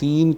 3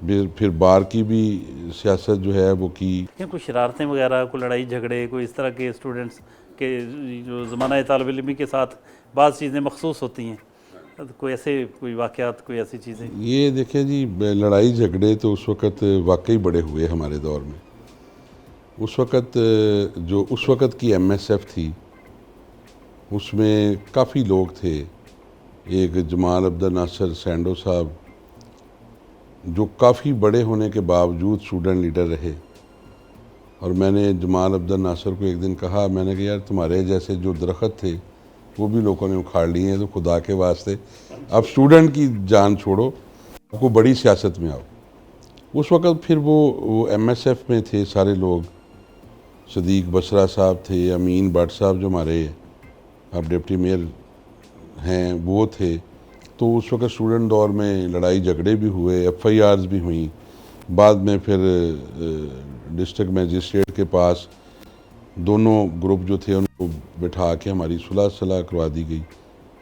پھر بار کی بھی سیاست جو ہے وہ کی. کوئی شرارتیں وغیرہ، کوئی لڑائی جھگڑے، کوئی اس طرح کے اسٹوڈنٹس کے جو زمانہ طالب علمی کے ساتھ بعض چیزیں مخصوص ہوتی ہیں، کوئی ایسے کوئی واقعات، کوئی ایسی چیزیں؟ یہ دیکھیں جی، لڑائی جھگڑے تو اس وقت واقعی بڑے ہوئے ہمارے دور میں. اس وقت کی ایم ایس ایف تھی، اس میں کافی لوگ تھے. ایک جمال عبد الناصر سینڈو صاحب جو کافی بڑے ہونے کے باوجود اسٹوڈنٹ لیڈر رہے، اور میں نے جمال عبد الناصر کو ایک دن کہا، میں نے کہا یار تمہارے جیسے جو درخت تھے وہ بھی لوگوں نے اکھاڑ لیے ہیں، تو خدا کے واسطے اب اسٹوڈنٹ کی جان چھوڑو، آپ کو بڑی سیاست میں آؤ. اس وقت پھر وہ ایم ایس ایف میں تھے سارے لوگ. صدیق بسرا صاحب تھے، امین بٹ صاحب جو ہمارے اب ڈپٹی میئر ہیں وہ تھے. تو اس وقت اسٹوڈنٹ دور میں لڑائی جھگڑے بھی ہوئے، ایف آئی آرز بھی ہوئیں. بعد میں پھر ڈسٹرکٹ میجسٹریٹ کے پاس دونوں گروپ جو تھے ان کو بٹھا کے ہماری صلح کروا دی گئی.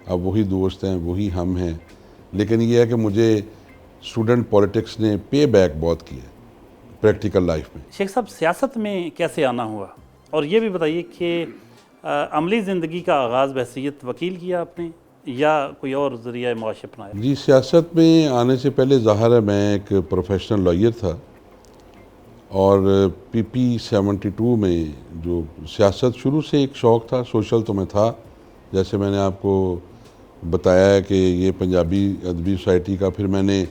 اب وہی دوست ہیں، وہی ہم ہیں. لیکن یہ ہے کہ مجھے اسٹوڈنٹ پولیٹکس نے پے بیک بہت کیا پریکٹیکل لائف میں. شیخ صاحب، سیاست میں کیسے آنا ہوا؟ اور یہ بھی بتائیے کہ عملی زندگی کا آغاز بحیثیت وکیل کیا آپ نے یا کوئی اور ذریعہ معاش اپنایا؟ جی، سیاست میں آنے سے پہلے ظاہر ہے میں ایک پروفیشنل لائر تھا، اور پی 72 میں جو سیاست شروع سے ایک شوق تھا. سوشل تو میں تھا، جیسے میں نے آپ کو بتایا ہے کہ یہ پنجابی ادبی سوسائٹی کا، پھر میں نے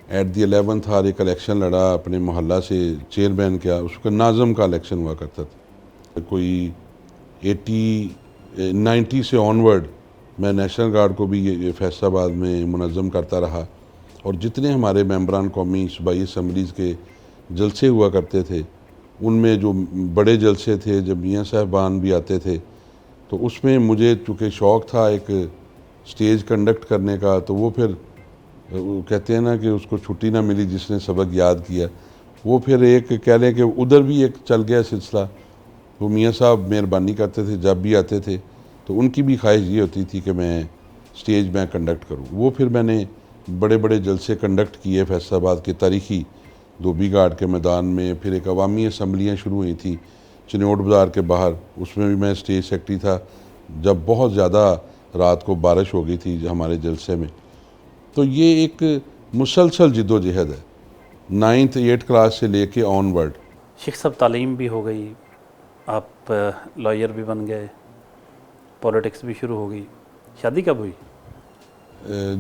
ایٹ دی 11th ہار ایک الیکشن لڑا اپنے محلہ سے چیئرمین کیا. اس کا ناظم کا الیکشن ہوا کرتا تھا. کوئی 90 سے آنورڈ میں نیشنل گارڈ کو بھی یہ فیصل آباد میں منظم کرتا رہا. اور جتنے ہمارے ممبران قومی صوبائی اسمبلیز کے جلسے ہوا کرتے تھے، ان میں جو بڑے جلسے تھے جب میاں صاحبان بھی آتے تھے، تو اس میں مجھے چونکہ شوق تھا ایک سٹیج کنڈکٹ کرنے کا، تو وہ پھر وہ کہتے ہیں نا کہ اس کو چھٹی نہ ملی جس نے سبق یاد کیا. وہ پھر ایک کہہ لیں کہ ادھر بھی ایک چل گیا سلسلہ. وہ میاں صاحب مہربانی کرتے تھے جب بھی آتے تھے، تو ان کی بھی خواہش یہ ہوتی تھی کہ میں سٹیج میں کنڈکٹ کروں. وہ پھر میں نے بڑے بڑے جلسے کنڈکٹ کیے فیصل آباد کے تاریخی دھوبی گھاٹ کے میدان میں. پھر ایک عوامی اسمبلیاں شروع ہوئی تھیں چنوٹ بازار کے باہر، اس میں بھی میں اسٹیج سیکرٹری تھا جب بہت زیادہ رات کو بارش ہو گئی تھی ہمارے جلسے میں. تو یہ ایک مسلسل جد و جہد ہے 9th 8th کلاس سے لے کے آن ورڈ. شیخ صاحب، تعلیم بھی ہو گئی، آپ لائر بھی بن گئے، پولیٹکس بھی شروع ہو گئی، شادی کب ہوئی؟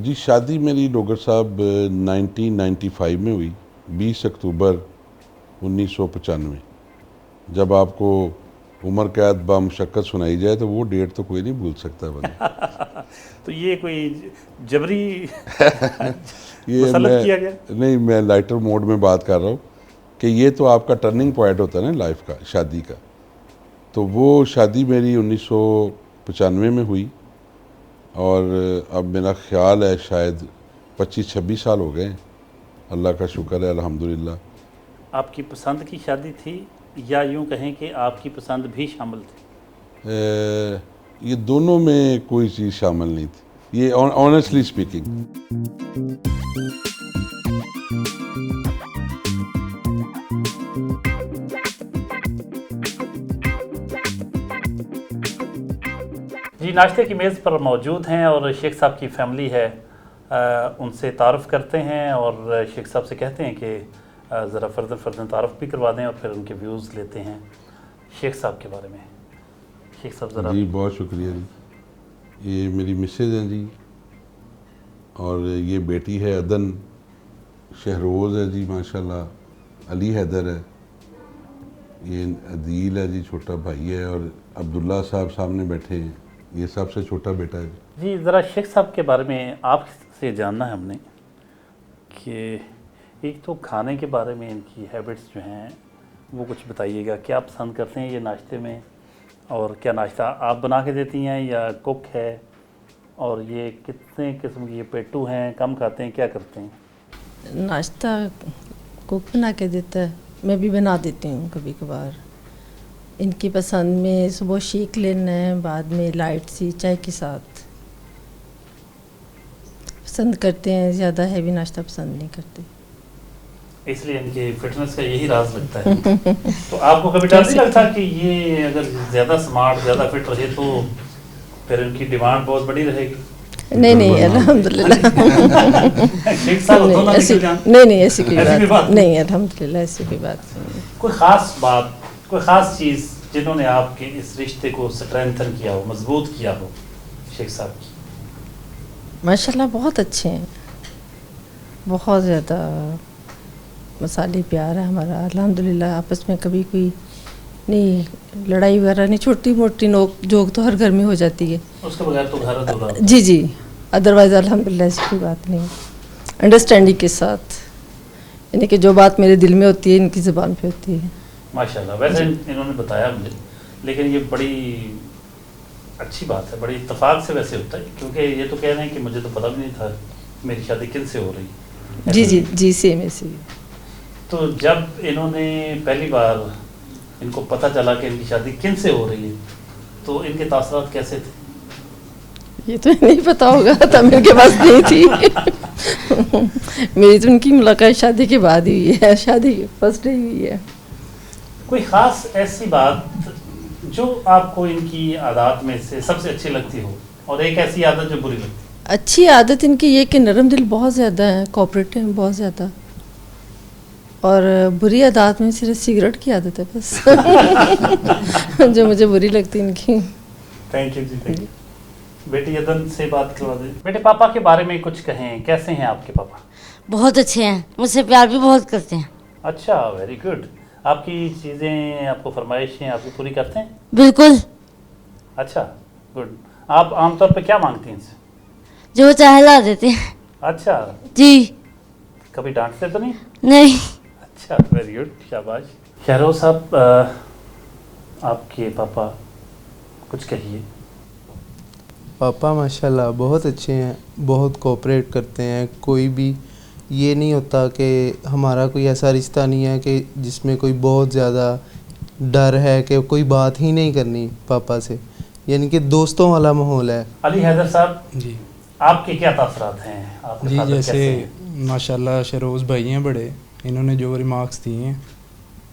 جی، شادی میری ڈوگر صاحب 1995 میں ہوئی، 20 اکتوبر 1995. جب آپ کو عمر قید بامشقت سنائی جائے تو وہ ڈیٹ تو کوئی نہیں بھول سکتا بندہ. تو یہ کوئی جبری یہ مسلط کیا گیا؟ نہیں، میں لائٹر موڈ میں بات کر رہا ہوں کہ یہ تو آپ کا ٹرننگ پوائنٹ ہوتا ہے نا لائف کا، شادی کا. تو وہ شادی میری 1995 میں ہوئی، اور اب میرا خیال ہے شاید 25-26 سال ہو گئے ہیں. اللہ کا شکر ہے، الحمدللہ. آپ کی پسند کی شادی تھی یا یوں کہیں کہ آپ کی پسند بھی شامل تھی؟ یہ دونوں میں کوئی چیز شامل نہیں تھی، یہ آنیسٹلی اسپیکنگ. جی، ناشتے کی میز پر موجود ہیں اور شیخ صاحب کی فیملی ہے، ان سے تعارف کرتے ہیں اور شیخ صاحب سے کہتے ہیں کہ ذرا فردن تعارف بھی کروا دیں اور پھر ان کے ویوز لیتے ہیں شیخ صاحب کے بارے میں. شیخ صاحب ذرا. جی، بہت شکریہ جی. یہ میری مسز ہیں جی، اور یہ بیٹی ہے عدن، شہروز ہے جی ماشاءاللہ، علی حیدر ہے، یہ عدیل ہے جی چھوٹا بھائی ہے، اور عبداللہ صاحب سامنے بیٹھے ہیں، یہ سب سے چھوٹا بیٹا ہے. جی، ذرا شیخ صاحب کے بارے میں آپ سے جاننا ہے ہم نے کہ ایک تو کھانے کے بارے میں ان کی ہیبٹس جو ہیں وہ کچھ بتائیے گا. کیا پسند کرتے ہیں یہ ناشتے میں، اور کیا ناشتہ آپ بنا کے دیتی ہیں یا کک ہے، اور یہ کتنے قسم کی یہ پیٹو ہیں، کم کھاتے ہیں، کیا کرتے ہیں؟ ناشتہ کک بنا کے دیتا ہے، میں بھی بنا دیتی ہوں کبھی کبھار. ان کی پسند میں صبح شیک لینا ہے، بعد میں لائٹ سی چائے کے ساتھ پسند کرتے ہیں، زیادہ ہیوی ناشتہ پسند نہیں کرتے. اس لیے ان کے فٹنس کا یہی راز لگتا ہے. تو آپ کو کبھی ڈر نہیں لگتا کہ یہ اگر زیادہ اسمارٹ زیادہ فٹ رہے تو پھر ان کی ڈیمانڈ بہت بڑی رہے گی؟ نہیں الحمدللہ. نہیں ایسی کوئی بات نہیں, الحمدللہ ایسی کوئی بات نہیں. کوئی خاص بات, کوئی خاص چیز جنہوں نے آپ کے اس رشتے کو اسٹرینتھن کیا ہو, مضبوط کیا ہو شیخ صاحب کی؟ ماشاءاللہ بہت اچھے ہیں, بہت زیادہ مثالی پیار ہے ہمارا الحمدللہ. آپس میں کبھی کوئی نہیں لڑائی وغیرہ نہیں, چھوٹی موٹی نوک جھوک تو ہر گھر میں ہو جاتی ہے, اس کے بغیر تو گھر ادھورا. جی ادروائز الحمدللہ ایسی کوئی بات نہیں, انڈرسٹینڈنگ کے ساتھ, یعنی کہ جو بات میرے دل میں ہوتی ہے ان کی زبان پہ ہوتی ہے. ماشاءاللہ. ویسے انہوں نے بتایا مجھے, لیکن یہ بڑی اچھی بات ہے, بڑی اتفاق سے ویسے ہوتا ہے, کیونکہ یہ تو کہہ رہے ہیں کہ مجھے تو پتہ بھی نہیں تھا میری شادی کن سے ہو رہی ہے. جی سیم ایسے. تو جب انہوں نے پہلی بار ان کو پتہ چلا کہ ان کی شادی کن سے ہو رہی ہے تو ان کے تاثرات کیسے تھے؟ یہ تو نہیں پتا ہوگا, تب ان کے پاس نہیں تھی. میری تو ان کی ملاقات شادی کے بعد ہی ہوئی ہے, شادی فرسٹ ڈے ہوئی ہے. کوئی خاص ایسی بات جو آپ کو ان کی عادات میں سے سب سے اچھی لگتی ہو, اور ایک ایسی عادت جو بری لگتی؟ اچھی عادت ان کی یہ کہ نرم دل بہت زیادہ ہیں, کوآپریٹو ہیں بہت زیادہ, اور بری عادات میں صرف سگریٹ کی عادت ہے بس جو مجھے بری لگتی ان کی. تھینک یو جی, تھینک یو. بیٹی یدن سے بات کروا دیں. بیٹے پاپا کے بارے میں کچھ کہیں, کیسے ہیں آپ کے پاپا؟ بہت اچھے ہیں, مجھ سے پیار بھی بہت کرتے ہیں. اچھا, ویری گڈ. آپ کی چیزیں, آپ کو فرمائشیں آپ کی پوری کرتے ہیں؟ بالکل. اچھا گڈ. آپ عام طور پہ کیا مانگتی ہیں ان سے؟ جو چاہے لا دیتے ہیں. اچھا جی. کبھی ڈانٹتے تو نہیں؟ نہیں. اچھا, ویری گڈ, شاباش. شہروز صاحب, آپ کے پاپا کچھ کہیے. پاپا ماشاءاللہ بہت اچھے ہیں, بہت کوآپریٹ کرتے ہیں. کوئی بھی یہ نہیں ہوتا کہ ہمارا کوئی ایسا رشتہ نہیں ہے کہ جس میں کوئی بہت زیادہ ڈر ہے کہ کوئی بات ہی نہیں کرنی پاپا سے, یعنی کہ دوستوں والا ماحول ہے. علی حیدر صاحب جی آپ کے کیا تاثرات ہیں؟ آپ کے جی فادر جیسے کیسے ہیں؟ ماشاءاللہ شہروز بھائی ہیں بڑے, انہوں نے جو ریمارکس دیے ہیں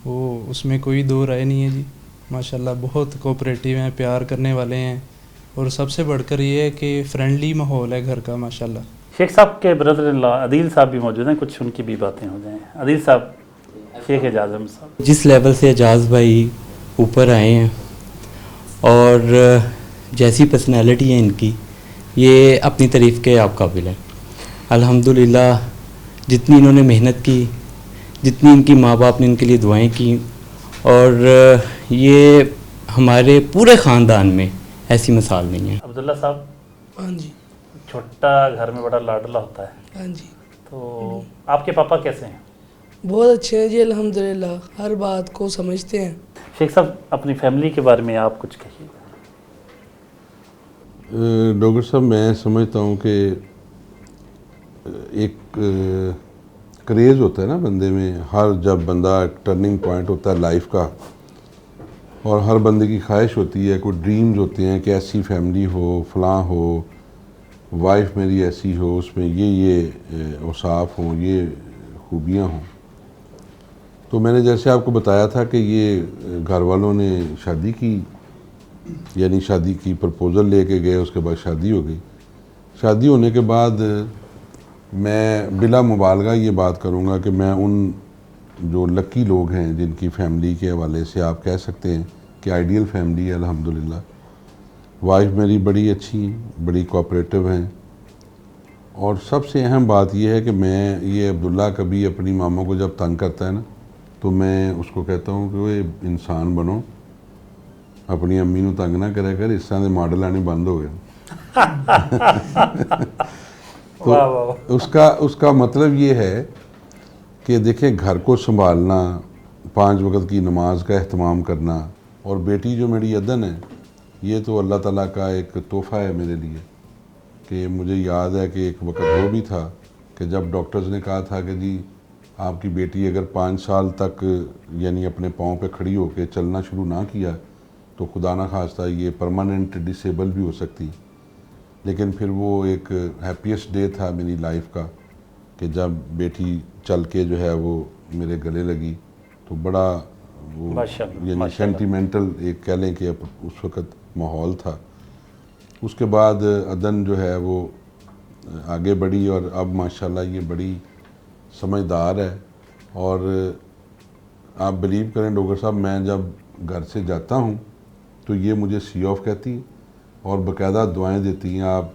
وہ اس میں کوئی دو رائے نہیں ہے جی. ماشاءاللہ بہت کوآپریٹیو ہیں, پیار کرنے والے ہیں, اور سب سے بڑھ کر یہ ہے کہ فرینڈلی ماحول ہے گھر کا ماشاءاللہ. شیخ صاحب کے بردر ان لا عدیل صاحب بھی موجود ہیں, کچھ ان کی بھی باتیں ہو جائیں. عدیل صاحب, شیخ اعجاز احمد صاحب. جس لیول سے اعجاز بھائی اوپر آئے ہیں اور جیسی پرسنالٹی ہے ان کی, یہ اپنی تعریف کے آپ قابل ہیں الحمدللہ. جتنی انہوں نے محنت کی, جتنی ان کی ماں باپ نے ان کے لیے دعائیں کی, اور یہ ہمارے پورے خاندان میں ایسی مثال نہیں ہے. عبداللہ صاحب. ہاں جی. چھوٹا گھر میں بڑا لاڈلا ہوتا ہے. ہاں جی. تو آپ کے پاپا کیسے ہیں؟ بہت اچھے ہیں جی الحمدللہ, ہر بات کو سمجھتے ہیں. شیخ صاحب اپنی فیملی کے بارے میں آپ کچھ کہیے. ڈاکٹر صاحب میں سمجھتا ہوں کہ ایک کریز ہوتا ہے نا بندے میں, ہر جب بندہ ایک ٹرننگ پوائنٹ ہوتا ہے لائف کا, اور ہر بندے کی خواہش ہوتی ہے, کوئی ڈریمز ہوتے ہیں کہ ایسی فیملی ہو, فلاں ہو, وائف میری ایسی ہو, اس میں یہ اوصاف ہوں, یہ خوبیاں ہوں. تو میں نے جیسے آپ کو بتایا تھا کہ یہ گھر والوں نے شادی کی, یعنی شادی کی پرپوزل لے کے گئے, اس کے بعد شادی ہو گئی. شادی ہونے کے بعد میں بلا مبالغہ یہ بات کروں گا کہ میں ان جو لکی لوگ ہیں جن کی فیملی کے حوالے سے آپ کہہ سکتے ہیں کہ آئیڈیل فیملی ہے الحمدللہ. وائف میری بڑی اچھی ہیں, بڑی کوآپریٹو ہیں, اور سب سے اہم بات یہ ہے کہ میں یہ عبداللہ کبھی اپنی ماموں کو جب تنگ کرتا ہے نا, تو میں اس کو کہتا ہوں کہ وہ انسان بنو, اپنی امی نو تنگ نہ کرے کر, اس طرح کے ماڈل آنے بند ہو گئے. تو اس کا مطلب یہ ہے کہ دیکھیں گھر کو سنبھالنا, 5 وقت کی نماز کا اہتمام کرنا, اور بیٹی جو میری یدن ہے یہ تو اللہ تعالیٰ کا ایک تحفہ ہے میرے لیے. کہ مجھے یاد ہے کہ ایک وقت وہ بھی تھا کہ جب ڈاکٹرز نے کہا تھا کہ جی آپ کی بیٹی اگر 5 سال تک یعنی اپنے پاؤں پہ کھڑی ہو کے چلنا شروع نہ کیا تو خدا نہ خواستہ یہ پرماننٹ ڈسیبل بھی ہو سکتی. لیکن پھر وہ ایک ہیپیسٹ ڈے تھا میری لائف کا کہ جب بیٹی چل کے جو ہے وہ میرے گلے لگی تو بڑا وہ ماشاءاللہ، یعنی ماشاءاللہ۔ سینٹیمنٹل ایک کہہ لیں کہ اس وقت ماحول تھا۔ اس کے بعد عدن جو ہے وہ آگے بڑھی اور اب ماشاءاللہ یہ بڑی سمجھدار ہے، اور آپ بلیو کریں ڈوگر صاحب، میں جب گھر سے جاتا ہوں تو یہ مجھے سی آف کہتی ہیں اور باقاعدہ دعائیں دیتی ہیں، آپ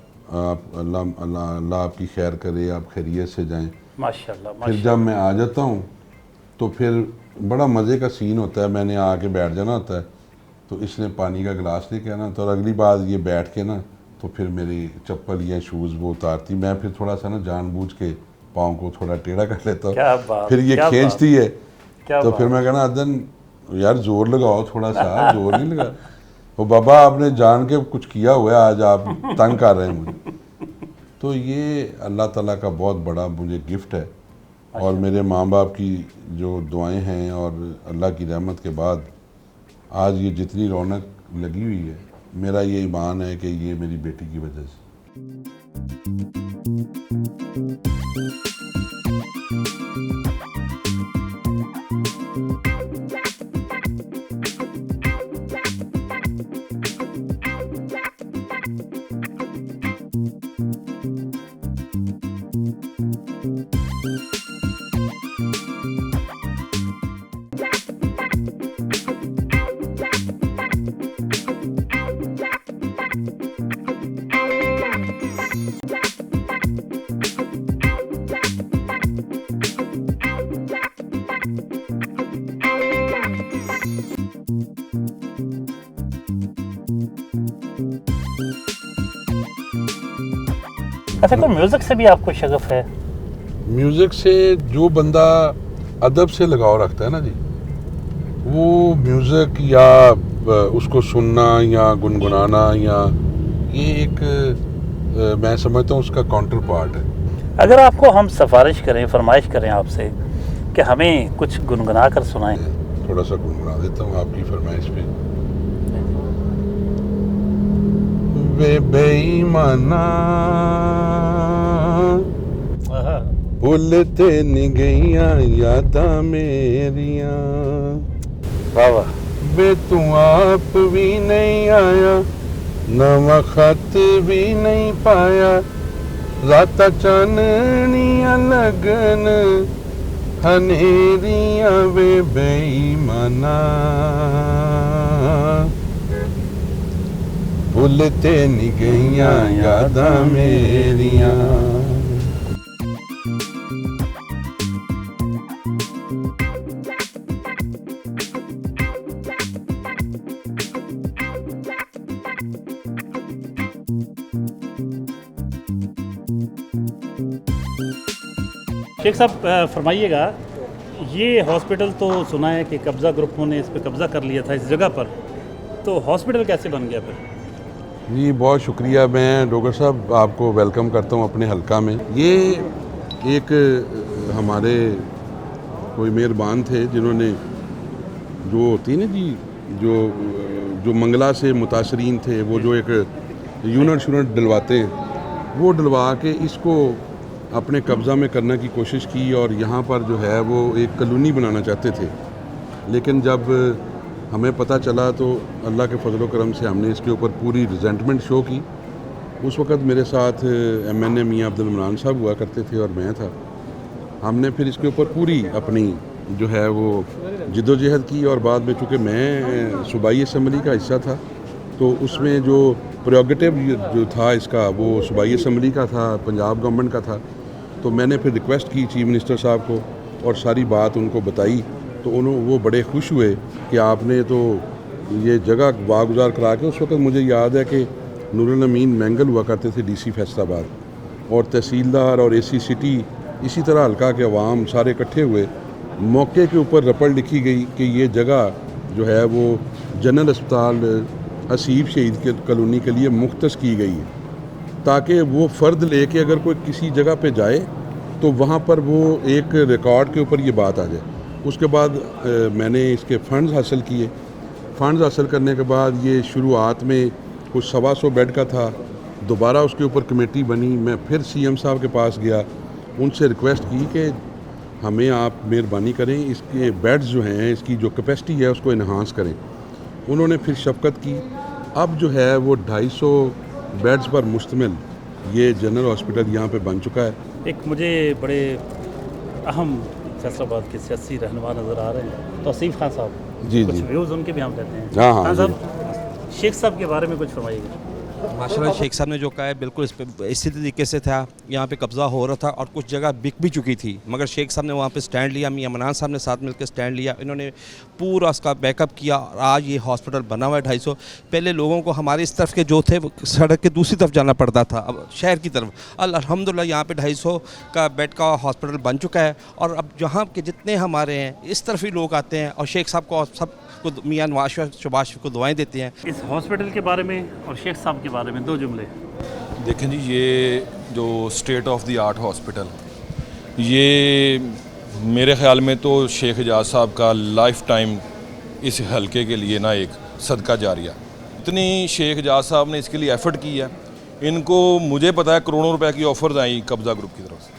اللہ آپ کی خیر کرے، آپ خیریت سے جائیں۔ ماشاءاللہ، پھر ماشاءاللہ۔ جب میں آ جاتا ہوں تو پھر بڑا مزے کا سین ہوتا ہے، میں نے آ کے بیٹھ جانا ہوتا ہے تو اس نے پانی کا گلاس لے کے آنا تو، اور اگلی بار یہ بیٹھ کے نا تو پھر میری چپل یا شوز وہ اتارتی، میں پھر تھوڑا سا نا جان بوجھ کے پاؤں کو تھوڑا ٹیڑھا کر لیتا کیا ہوں، بات، پھر یہ کیا کھینچتی ہے کیا تو بات۔ پھر میں کہنا عدن یار زور لگاؤ تھوڑا سا، زور نہیں لگا، وہ بابا آپ نے جان کے کچھ کیا ہوا ہے، آج آپ تنگ کر رہے ہیں مجھے۔ تو یہ اللہ تعالیٰ کا بہت بڑا مجھے گفٹ ہے، اور میرے ماں باپ کی جو دعائیں ہیں اور اللہ کی رحمت کے بعد آج یہ جتنی رونق لگی ہوئی ہے، میرا یہ ایمان ہے کہ یہ میری بیٹی کی وجہ سے۔ اچھا، کوئی میوزک سے بھی آپ کو شغف ہے؟ میوزک سے جو بندہ ادب سے لگاؤ رکھتا ہے نا جی، وہ میوزک یا اس کو سننا یا گنگنانا یا یہ ایک میں سمجھتا ہوں اس کا کاؤنٹر پارٹ ہے۔ اگر آپ کو ہم سفارش کریں، فرمائش کریں آپ سے کہ ہمیں کچھ گنگنا کر سنائیں۔ تھوڑا سا گنگنا دیتا ہوں آپ کی فرمائش پہ۔ وے بے ایمانا بھولتے نہیں گئیاں یاداں میریاں، واہ واہ۔ بے تو آپ بھی نہیں آیا، نواں خط بھی نہیں پایا، راتا چاننیاں لگن ہنیریاں وے بے ایمانا، بھولتے نہیں گئیاں یاداں میریاں۔ شیخ صاحب فرمائیے گا، یہ ہاسپٹل تو سنا ہے کہ قبضہ گروپوں نے اس پہ قبضہ کر لیا تھا اس جگہ پر، تو ہاسپٹل کیسے بن گیا پھر؟ جی بہت شکریہ، میں ڈوگر صاحب آپ کو ویلکم کرتا ہوں اپنے حلقہ میں۔ یہ ایک ہمارے کوئی مہربان تھے جنہوں نے جو ہوتی نا جی جو منگلا سے متاثرین تھے، وہ جو ایک یونٹ ڈلواتے ہیں، وہ ڈلوا کے اس کو اپنے قبضہ میں کرنے کی کوشش کی، اور یہاں پر جو ہے وہ ایک کالونی بنانا چاہتے تھے، لیکن جب ہمیں پتہ چلا تو اللہ کے فضل و کرم سے ہم نے اس کے اوپر پوری ریزنٹمنٹ شو کی۔ اس وقت میرے ساتھ ایم این اے میاں عبد المنان صاحب ہوا کرتے تھے اور میں تھا۔ ہم نے پھر اس کے اوپر پوری اپنی جو ہے وہ جد و جہد کی، اور بعد میں چونکہ میں صوبائی اسمبلی کا حصہ تھا تو اس میں جو پریروگیٹو جو تھا اس کا وہ صوبائی اسمبلی کا تھا، پنجاب گورنمنٹ کا تھا، تو میں نے پھر ریکویسٹ کی چیف منسٹر صاحب کو اور ساری بات ان کو بتائی، تو وہ بڑے خوش ہوئے کہ آپ نے تو یہ جگہ واگزار کرا کے۔ اس وقت مجھے یاد ہے کہ نور الامین مینگل ہوا کرتے تھے ڈی سی فیصل آباد، اور تحصیلدار اور اے سی سٹی، اسی طرح حلقہ کے عوام سارے اکٹھے ہوئے، موقع کے اوپر رپٹ لکھی گئی کہ یہ جگہ جو ہے وہ جنرل اسپتال حسیب شہید کالونی کے لیے مختص کی گئی ہے، تاکہ وہ فرد لے کے اگر کوئی کسی جگہ پہ جائے تو وہاں پر وہ ایک ریکارڈ کے اوپر یہ بات آ جائے۔ اس کے بعد میں نے اس کے فنڈز حاصل کیے۔ فنڈز حاصل کرنے کے بعد یہ شروعات میں کچھ 125 بیڈ کا تھا، دوبارہ اس کے اوپر کمیٹی بنی، میں پھر سی ایم صاحب کے پاس گیا، ان سے ریکویسٹ کی کہ ہمیں آپ مہربانی کریں اس کے بیڈز جو ہیں اس کی جو کیپیسٹی ہے اس کو انہانس کریں. انہوں نے پھر شفقت کی. اب جو ہے وہ 250 بیڈز پر مشتمل یہ جنرل ہاسپٹل یہاں پہ بن چکا ہے. ایک مجھے بڑے اہم فیصل آباد کے سیاسی رہنما نظر آ رہے ہیں توصیف خان صاحب. جی کچھ جی ویوز ان کے بھی ہم لیتے ہیں. ہاں ہاں خان جی. صاحب شیخ صاحب کے بارے میں کچھ فرمائیے گا. ماشاءاللہ شیخ صاحب نے جو کہا ہے بالکل اس پہ اسی طریقے سے تھا. یہاں پہ قبضہ ہو رہا تھا اور کچھ جگہ بک بھی چکی تھی, مگر شیخ صاحب نے وہاں پہ سٹینڈ لیا, میاں منان صاحب نے ساتھ مل کے سٹینڈ لیا. انہوں نے پورا اس کا بیک اپ کیا اور آج یہ ہاسپٹل بنا ہوا ہے 250. پہلے لوگوں کو ہمارے اس طرف کے جو تھے وہ سڑک کے دوسری طرف جانا پڑتا تھا, اب شہر کی طرف. الحمدللہ یہاں پہ 250 کا بیڈ کا ہاسپٹل بن چکا ہے اور اب جہاں کے جتنے ہمارے ہیں اس طرف ہی لوگ آتے ہیں اور شیخ صاحب کو سب کو میاں نواز شباز شریف کو دعائیں دیتے ہیں. اس ہاسپٹل کے بارے میں اور شیخ صاحب کے بارے میں 2 جملے. دیکھیں جی, یہ جو state of the art hospital, یہ میرے خیال میں تو شیخ اعجاز صاحب کا لائف ٹائم اس حلقے کے لیے نا ایک صدقہ جاریہ. اتنی شیخ اعجاز صاحب نے اس کے لیے ایفرٹ کی ہے. ان کو مجھے پتہ ہے کروڑوں روپے کی آفرز آئیں قبضہ گروپ کی طرف سے,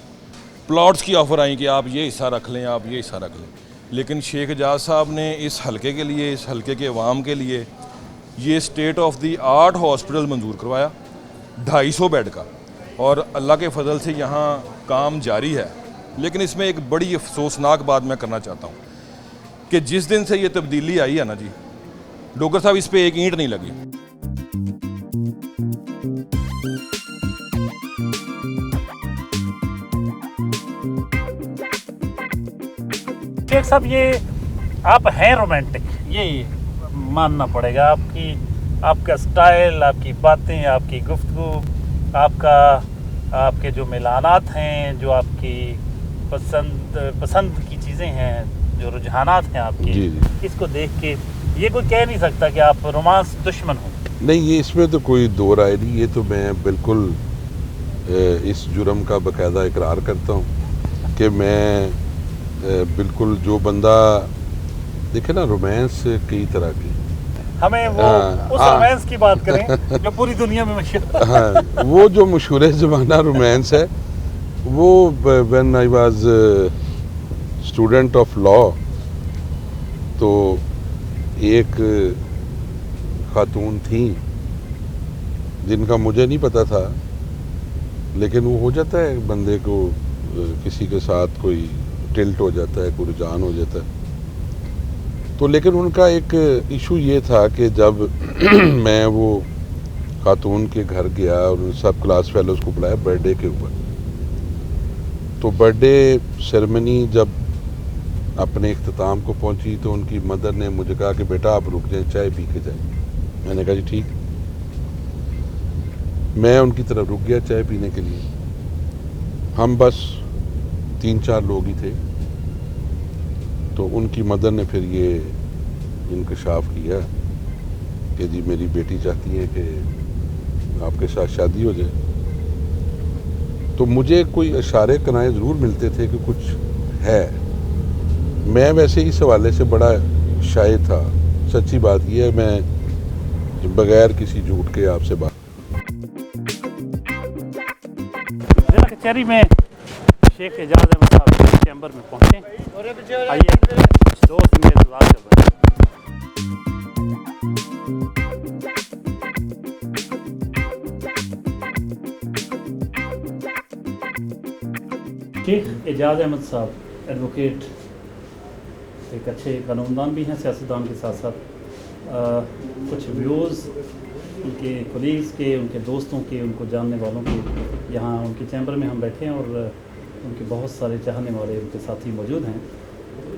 پلاٹس کی آفر آئیں کہ آپ یہ حصہ رکھ لیں, آپ یہ حصہ رکھ لیں. لیکن شیخ اعجاز صاحب نے اس حلقے کے لیے, اس حلقے کے عوام کے لیے یہ state of the art hospital منظور کروایا 250 بیڈ کا, اور اللہ کے فضل سے یہاں کام جاری ہے. لیکن اس میں ایک بڑی افسوسناک بات میں کرنا چاہتا ہوں کہ جس دن سے یہ تبدیلی آئی ہے نا جی, ڈوگر صاحب اس پہ ایک اینٹ نہیں لگی. شیخ صاحب یہ آپ ہیں رومانٹک, یہ ماننا پڑے گا. آپ کا سٹائل, آپ کی باتیں, آپ کی گفتگو, آپ کے جو میلانات ہیں, جو آپ کی پسند کی چیزیں ہیں, جو رجحانات ہیں آپ کے, اس کو دیکھ کے یہ کوئی کہہ نہیں سکتا کہ آپ رومانس دشمن ہوں. نہیں, یہ اس میں تو کوئی دو رائے نہیں. یہ تو میں بالکل اس جرم کا باقاعدہ اقرار کرتا ہوں کہ میں بالکل جو بندہ دیکھے نا, رومانس کئی طرح کی, ہمیں وہ اس رومانس کی بات کریں جو پوری دنیا میں مشہور. ہاں, وہ جو مشہور زمانہ رومانس ہے وہ when I was student of law, تو ایک خاتون تھیں جن کا مجھے نہیں پتا تھا, لیکن وہ ہو جاتا ہے بندے کو, کسی کے ساتھ کوئی ٹلٹ ہو جاتا ہے, کوئی رجحان ہو جاتا ہے. تو لیکن ان کا ایک ایشو یہ تھا کہ جب میں وہ خاتون کے گھر گیا اور سب کلاس فیلوز کو بلایا برتھ ڈے کے اوپر, تو برتھ ڈے سیرمنی جب اپنے اختتام کو پہنچی تو ان کی مدر نے مجھے کہا کہ بیٹا آپ رک جائیں, چائے پی کے جائیں. میں نے کہا جی ٹھیک. میں ان کی طرف رک گیا چائے پینے کے لیے. ہم بس 3-4 لوگ ہی تھے. تو ان کی مدر نے پھر یہ انکشاف کیا کہ جی میری بیٹی چاہتی ہے کہ آپ کے ساتھ شادی ہو جائے. تو مجھے کوئی اشارے کنائے ضرور ملتے تھے کہ کچھ ہے. میں ویسے اس حوالے سے بڑا شائع تھا. سچی بات یہ ہے, میں بغیر کسی جھوٹ کے آپ سے بات. ضلع کچہری میں شیخ اعجاز احمد صاحب کے چیمبر میں پہنچے. آئیے کچھ دوست ان کا انتظار کر رہے ہیں. شیخ اعجاز احمد صاحب ایڈوکیٹ, ایک اچھے قانوندان بھی ہیں, سیاستدان کے ساتھ ساتھ. کچھ ویوز ان کے کولیگز کے, ان کے دوستوں کے, ان کو جاننے والوں کے, یہاں ان کے چیمبر میں ہم بیٹھے ہیں اور ان کے بہت سارے چاہنے والے ان کے ساتھی موجود ہیں.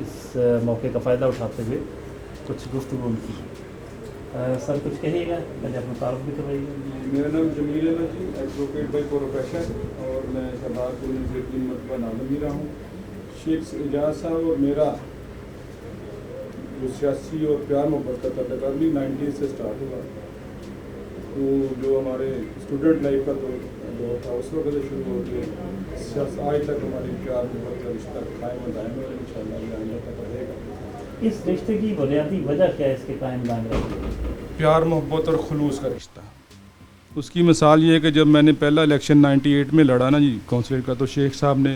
اس موقع کا فائدہ اٹھاتے ہوئے کچھ گفتگو ان کی. سر کچھ کہیے گا, پہلے اپنا تعارف بھی کروائیے گا. میرا نام جمیل ہے جی, ایڈوکیٹ بائی پروفیشن, اور میں شہباز پولیس سے 3 مرتبہ نامزد رہا ہوں. شیخ اعجاز صاحب اور میرا جو سیاسی اور پیار محبت کا تعلق ارلی 90s سے اسٹارٹ ہوا. تو جو ہمارے اسٹوڈنٹ لائف کا دور تھا اس وقت سے شروع ہو کے آج تک ہماری پیار محبت کا رشتہ قائم و دائم ہے, ان شاء اللہ آئندہ تک رہے گا. اس رشتے کی بنیادی وجہ کیا ہے اس کے قائم دائم رہنے کی؟ پیار محبت اور خلوص کا رشتہ. اس کی مثال یہ ہے کہ جب میں نے پہلا الیکشن 98 میں لڑا نا جی کونسلر کا, تو شیخ صاحب نے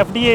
FDA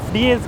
FDA